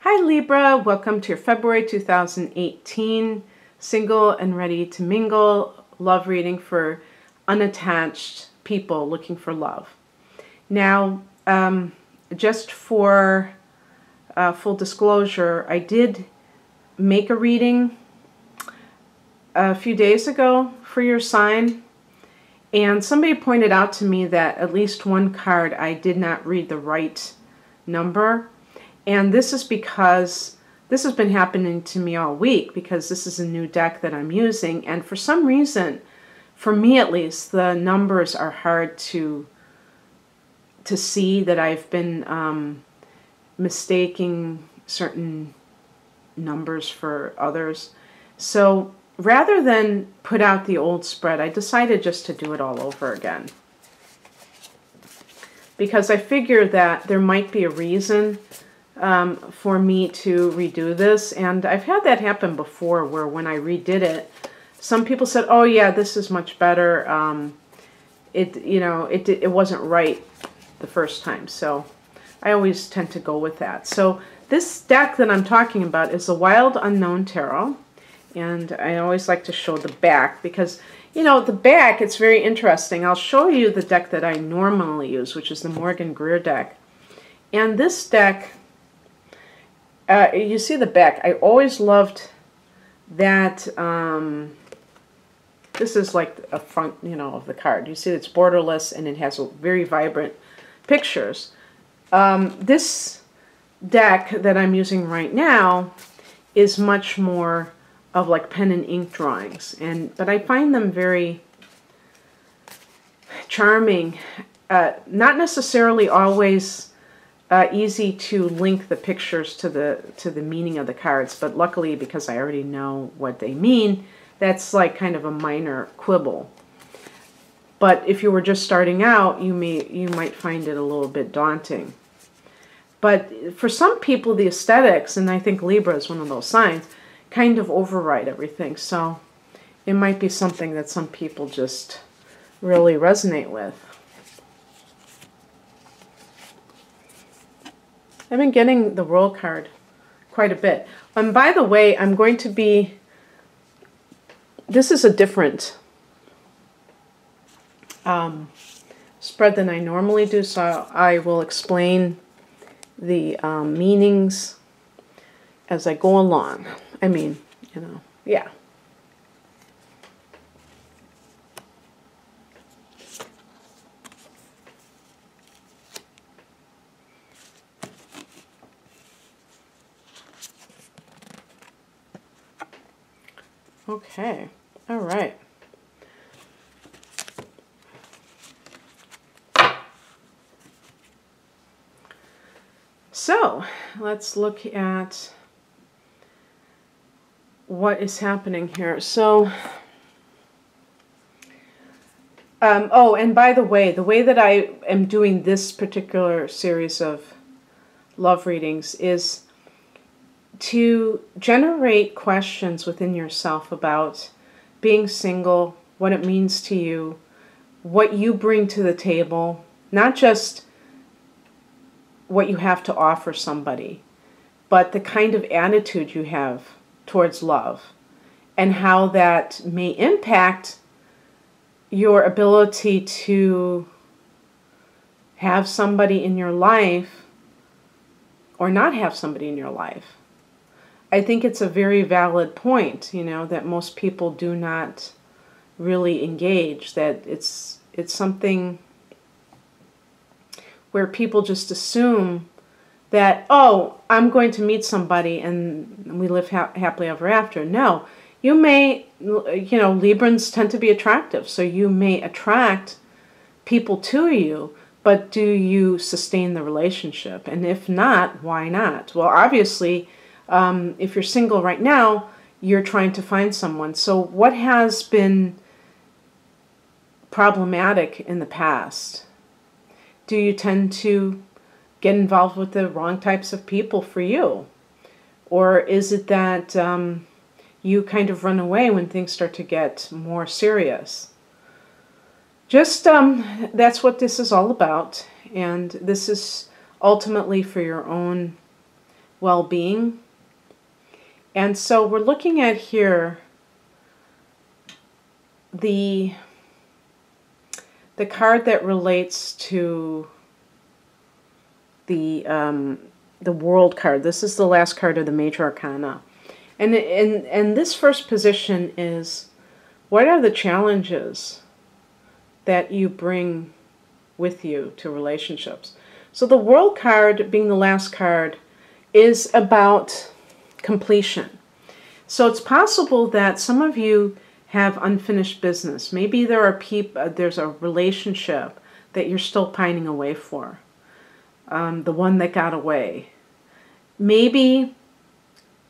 Hi Libra, welcome to your February 2018 single and ready to mingle love reading for unattached people looking for love. Now, just for full disclosure, I did make a reading a few days ago for your sign, and somebody pointed out to me that at least one card I did not read the right number. And this is because this has been happening to me all week, because this is a new deck that I'm using, and for some reason, for me at least, the numbers are hard to see, that I've been mistaking certain numbers for others. So rather than put out the old spread, I decided just to do it all over again, because I figure that there might be a reason for me to redo this. And I've had that happen before, where when I redid it, some people said, oh yeah, this is much better. It wasn't right the first time. So I always tend to go with that. So this deck that I'm talking about is the Wild Unknown Tarot. And I always like to show the back, because, you know, the back, it's very interesting. I'll show you the deck that I normally use, which is the Morgan Greer deck. And this deck, you see the back. I always loved that. This is like a front, of the card. You see it's borderless and it has very vibrant pictures. This deck that I'm using right now is much more of like pen and ink drawings, but I find them very charming. Not necessarily always easy to link the pictures to the meaning of the cards, but luckily, because I already know what they mean, that's like kind of a minor quibble. But if you were just starting out, you might find it a little bit daunting. But for some people, the aesthetics, and I think Libra is one of those signs, kind of override everything. So it might be something that some people just really resonate with. I've been getting the World card quite a bit. And by the way, I'm going to be, this is a different spread than I normally do, so I will explain the meanings as I go along. I mean, yeah. Okay, all right. So let's look at what is happening here. So, oh, and by the way that I am doing this particular series of love readings is to generate questions within yourself about being single, what it means to you, what you bring to the table, not just what you have to offer somebody, but the kind of attitude you have towards love, and how that may impact your ability to have somebody in your life or not have somebody in your life. I think it's a very valid point, that most people do not really engage, that it's something where people just assume that, oh, I'm going to meet somebody and we live happily ever after. No, you may, Librans tend to be attractive, so you may attract people to you, but do you sustain the relationship? And if not, why not? Well, obviously, if you're single right now, you're trying to find someone. So what has been problematic in the past? Do you tend to get involved with the wrong types of people for you? Or is it that you kind of run away when things start to get more serious? Just, that's what this is all about. And this is ultimately for your own well-being. And so we're looking at here the card that relates to the World card. This is the last card of the Major Arcana. And this first position is, what are the challenges that you bring with you to relationships? So the World card, being the last card, is about completion. So it's possible that some of you have unfinished business. Maybe there are there's a relationship that you're still pining away for, the one that got away. Maybe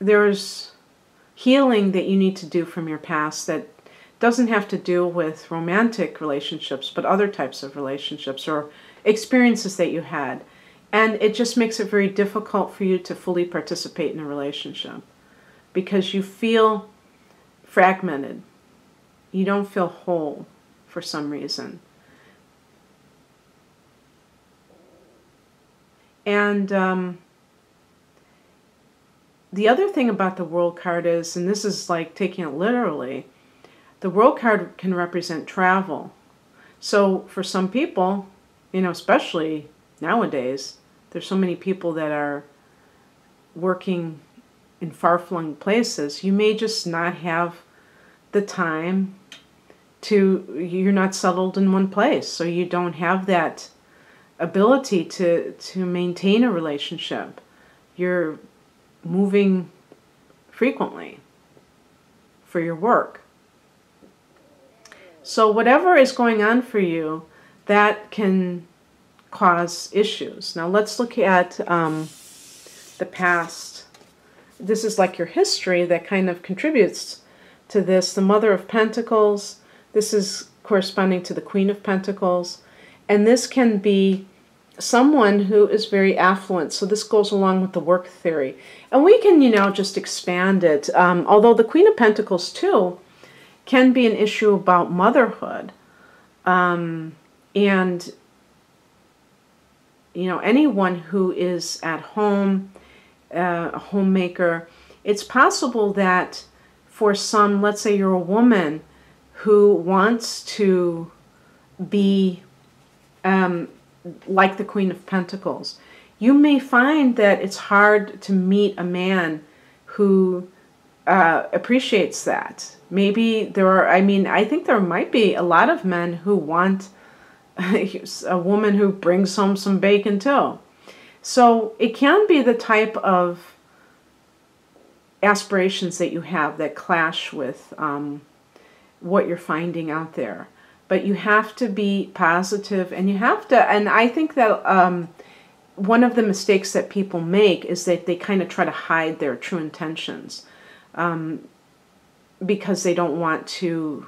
there's healing that you need to do from your past that doesn't have to do with romantic relationships, but other types of relationships or experiences that you had. And it just makes it very difficult for you to fully participate in a relationship because you feel fragmented. You don't feel whole for some reason. And the other thing about the World card is, and this is like taking it literally, the World card can represent travel. So for some people, especially nowadays, there's so many people that are working in far-flung places. You may just not have the time you're not settled in one place, so you don't have that ability to maintain a relationship. You're moving frequently for your work. So whatever is going on for you, that can cause issues. Now let's look at the past. This is like your history that kind of contributes to this. The Mother of Pentacles, this is corresponding to the Queen of Pentacles, and this can be someone who is very affluent. So this goes along with the work theory. And we can, just expand it. Although the Queen of Pentacles too can be an issue about motherhood. And anyone who is at home, a homemaker, it's possible that for some, let's say you're a woman who wants to be like the Queen of Pentacles, you may find that it's hard to meet a man who appreciates that. Maybe I think there might be a lot of men who want a woman who brings home some bacon too. So it can be the type of aspirations that you have that clash with what you're finding out there. But you have to be positive, and and I think that one of the mistakes that people make is that they kind of try to hide their true intentions because they don't want to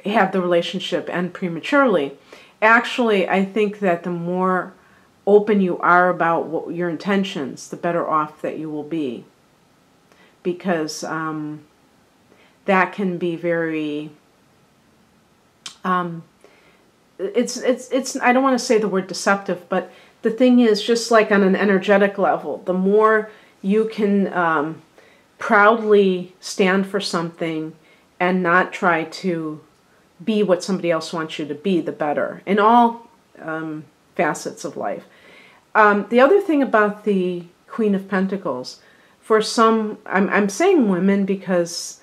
have the relationship end prematurely. Actually, I think that the more open you are about your intentions, the better off that you will be. Because that can be very... it's I don't want to say the word deceptive, but the thing is, just like on an energetic level, the more you can proudly stand for something and not try to be what somebody else wants you to be, the better, in all facets of life. The other thing about the Queen of Pentacles, for some, I'm saying women because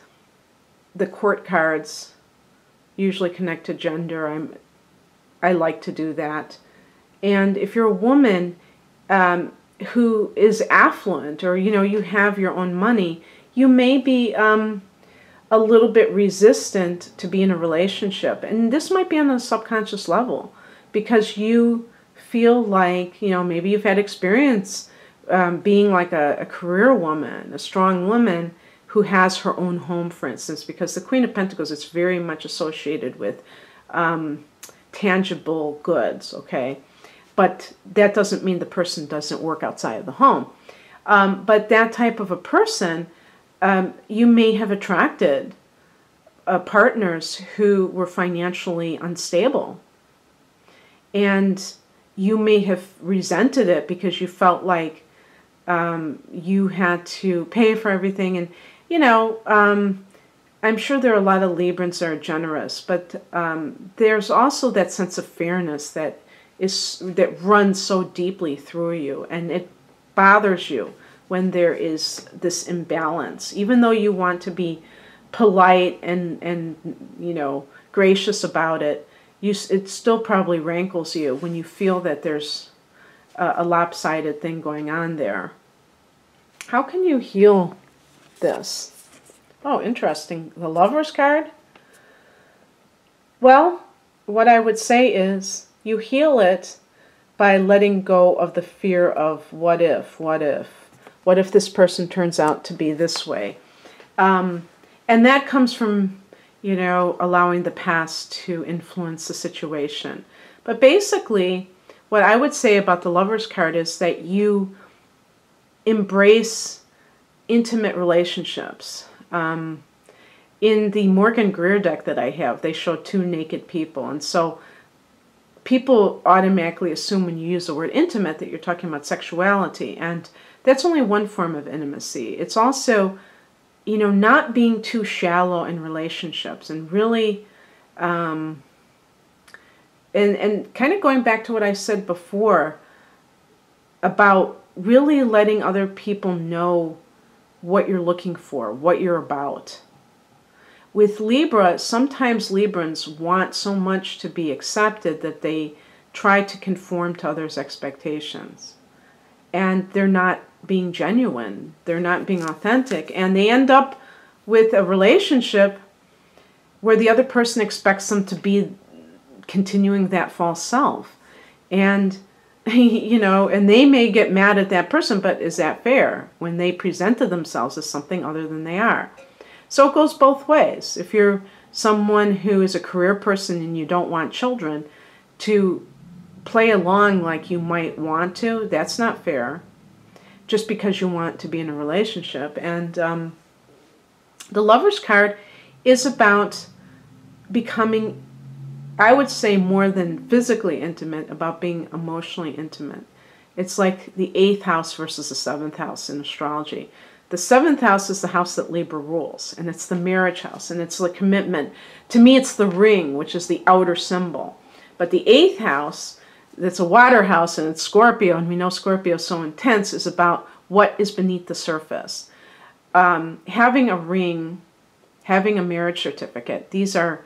the court cards usually connect to gender. I like to do that. And if you're a woman who is affluent, or you have your own money, you may be a little bit resistant to be in a relationship. And this might be on a subconscious level because you feel like, maybe you've had experience being like a career woman, a strong woman who has her own home, for instance, because the Queen of Pentacles is very much associated with tangible goods, okay? But that doesn't mean the person doesn't work outside of the home. But that type of a person, you may have attracted partners who were financially unstable. And you may have resented it because you felt like you had to pay for everything. And, you know, I'm sure there are a lot of Librans that are generous, but there's also that sense of fairness that runs so deeply through you, and it bothers you when there is this imbalance. Even though you want to be polite and you know, gracious about it, it still probably rankles you when you feel that there's a lopsided thing going on there. How can you heal this? Oh, interesting. The Lover's card? Well, what I would say is you heal it by letting go of the fear of what if this person turns out to be this way. And that comes from, you know, allowing the past to influence the situation. But basically, what I would say about the Lover's card is that you embrace intimate relationships. In the Morgan Greer deck that I have, they show two naked people. And so people automatically assume when you use the word intimate that you're talking about sexuality. And that's only one form of intimacy. It's also, you know, not being too shallow in relationships and really, and kind of going back to what I said before about really letting other people know what you're looking for, what you're about. With Libra, sometimes Librans want so much to be accepted that they try to conform to others' expectations. And they're not being genuine. They're not being authentic. And they end up with a relationship where the other person expects them to be continuing that false self. And, you know, and they may get mad at that person, but is that fair when they presented themselves as something other than they are? So it goes both ways. If you're someone who is a career person and you don't want children, to play along like you might want to, that's not fair, just because you want to be in a relationship. And the Lover's card is about becoming, I would say, more than physically intimate, about being emotionally intimate. It's like the 8th house versus the 7th house in astrology. The 7th house is the house that Libra rules, and it's the marriage house, and it's the commitment. To me, it's the ring, which is the outer symbol. But the 8th house, that's a water house, and it's Scorpio, and we know Scorpio is so intense, is about what is beneath the surface. Having a ring, having a marriage certificate, these are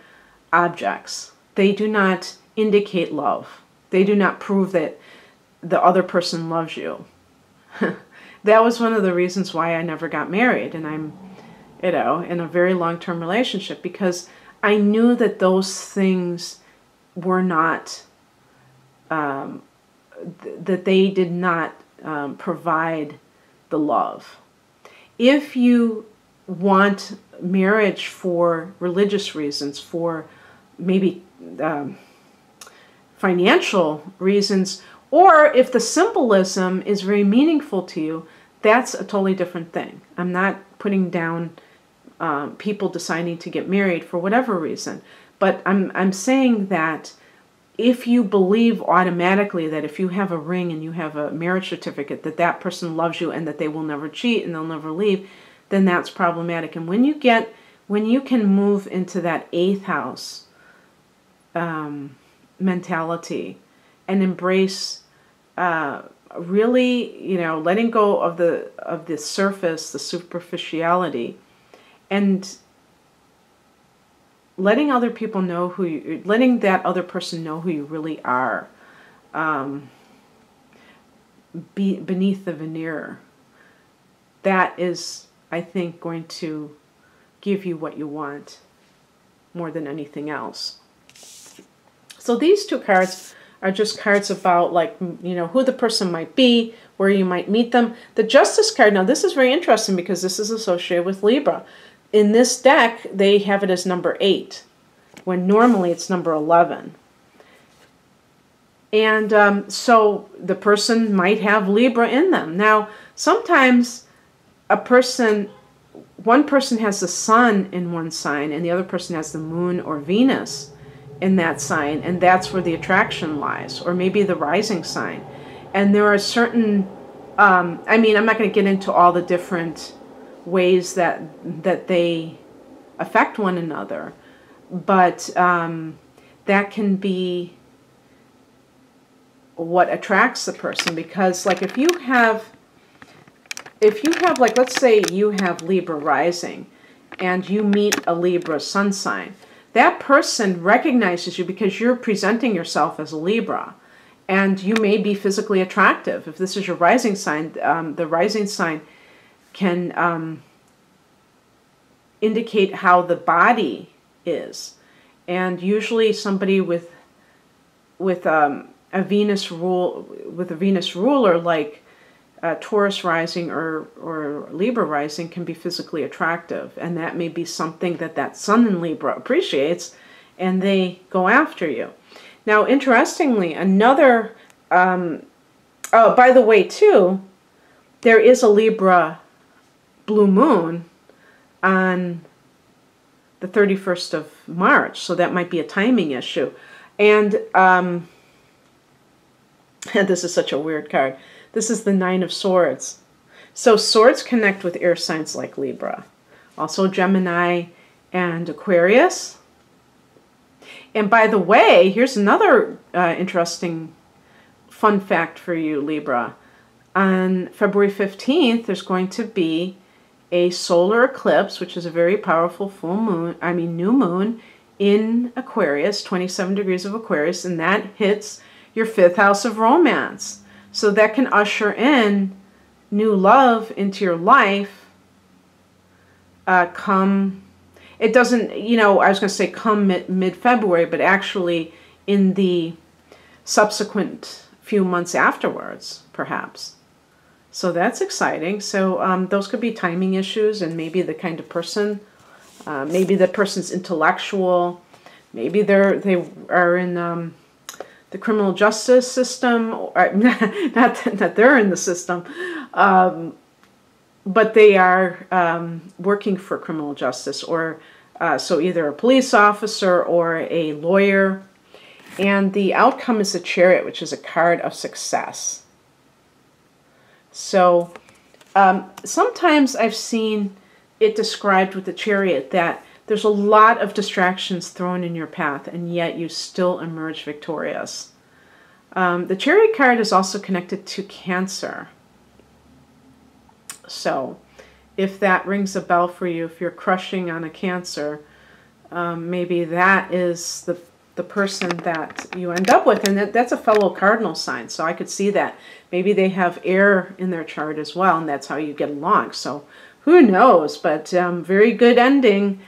objects. They do not indicate love. They do not prove that the other person loves you. That was one of the reasons why I never got married, and I'm, you know, in a very long-term relationship, because I knew that those things were not, that they did not provide the love. If you want marriage for religious reasons, for maybe financial reasons, or if the symbolism is very meaningful to you, that's a totally different thing. I'm not putting down people deciding to get married for whatever reason, but I'm saying that if you believe automatically that if you have a ring and you have a marriage certificate, that that person loves you and that they will never cheat and they'll never leave, then that's problematic. And when you can move into that 8th house mentality and embrace really, you know, letting go of the surface, the superficiality, and letting other people know letting that other person know who you really are, beneath the veneer. That is, I think, going to give you what you want more than anything else. So these two cards are just cards about, like, you know, who the person might be, where you might meet them. The Justice card, now this is very interesting because this is associated with Libra. In this deck, they have it as number 8, when normally it's number 11. And so the person might have Libra in them. Now, sometimes one person has the sun in one sign and the other person has the moon or Venus in that sign, and that's where the attraction lies, or maybe the rising sign. And there are certain I mean, I'm not going to get into all the different ways that they affect one another, but that can be what attracts the person. Because like if you have like, let's say you have Libra rising and you meet a Libra sun sign, that person recognizes you because you're presenting yourself as a Libra, and you may be physically attractive. If this is your rising sign, the rising sign can indicate how the body is. And usually somebody with a Venus ruler like Taurus rising or Libra rising can be physically attractive, and that may be something that Sun in Libra appreciates, and they go after you. Now, interestingly, another oh, by the way, too, there is a Libra blue moon on the 31st of March, so that might be a timing issue. And this is such a weird card. This is the Nine of Swords. So swords connect with air signs like Libra, also Gemini and Aquarius. And by the way, here's another interesting fun fact for you, Libra. On February 15th, there's going to be a solar eclipse, which is a very powerful full moon, new moon in Aquarius, 27 degrees of Aquarius, and that hits your 5th house of romance. So that can usher in new love into your life. It doesn't, I was going to say come mid-February, but actually in the subsequent few months afterwards, perhaps. So that's exciting. So those could be timing issues, and maybe the kind of person, maybe the person's intellectual, maybe they are in the criminal justice system, or not that they're in the system, but they are working for criminal justice, or so either a police officer or a lawyer. And the outcome is a Chariot, which is a card of success. So sometimes I've seen it described with the Chariot that there's a lot of distractions thrown in your path, and yet you still emerge victorious. The Chariot card is also connected to Cancer. So if that rings a bell for you, if you're crushing on a Cancer, maybe that is the person that you end up with. And that's a fellow cardinal sign, so I could see that. Maybe they have air in their chart as well, and that's how you get along. So who knows, but very good ending.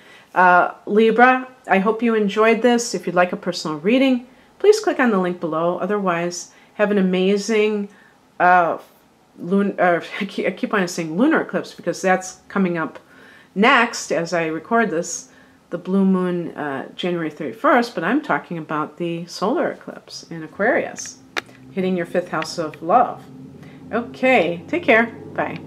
Libra, I hope you enjoyed this. If you'd like a personal reading, please click on the link below. Otherwise, have an amazing I keep on saying lunar eclipse because that's coming up next as I record this, the blue moon January 31st, but I'm talking about the solar eclipse in Aquarius, hitting your 5th house of love. Okay, take care. Bye.